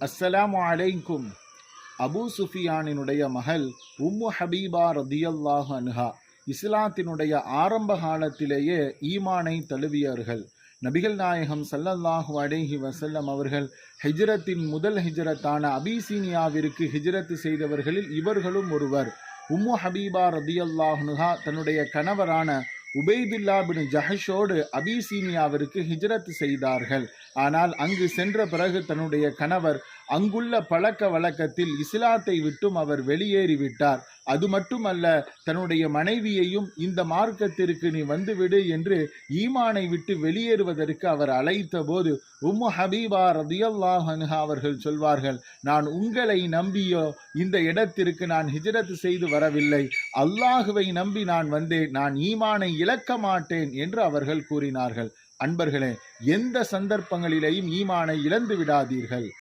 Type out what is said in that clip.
அஸ்ஸலாமு அலைக்கும். அபூ சுஃபியானினுடைய மகள் உம்மு ஹபீபா ரதியல்லாஹு அன்ஹா இஸ்லாத்தினுடைய ஆரம்ப காலத்திலேயே ஈமானை தழுவியவர்கள். நபிகள் நாயகம் ஸல்லல்லாஹு அலைஹி வஸல்லம் அவர்கள் ஹிஜ்ரத்தின் முதல் ஹிஜ்ரத்தான அபிசீனியாவிற்கு ஹிஜ்ரத் செய்தவர்களில் இவர்களும் ஒருவர். உம்மு ஹபீபா ரதியல்லாஹு அன்ஹா தன்னுடைய கணவரான உபைதுல்லா பின் ஜஹஷோடு அபிசீனியாவிற்கு ஹிஜ்ரத் செய்தார்கள். ஆனால் அங்கு சென்ற பிறகு தன்னுடைய கணவர் அங்குள்ள பழக்க வழக்கத்தில் இஸ்லாத்தை விட்டும் அவர் வெளியேறிவிட்டார். அது மட்டுமல்ல, தன்னுடைய மனைவியையும் இந்த மார்க்கத்திற்கு நீ வந்துவிடு என்று ஈமானை விட்டு வெளியேறுவதற்கு அவர் அழைத்த போது உம்மு ஹபீபா ரதியல்லாஹு அன்ஹா அவர்கள் சொல்வார்கள், நான் உங்களை நம்பியோ இந்த இடத்திற்கு நான் ஹிஜ்ரத் செய்து வரவில்லை, அல்லாஹுவை நம்பி நான் வந்தேன், நான் ஈமானை இழக்க மாட்டேன் என்று அவர்கள் கூறினார்கள். அன்பர்களே, எந்த சந்தர்ப்பங்களிலேயும் ஈமானை இழந்து விடாதீர்கள்.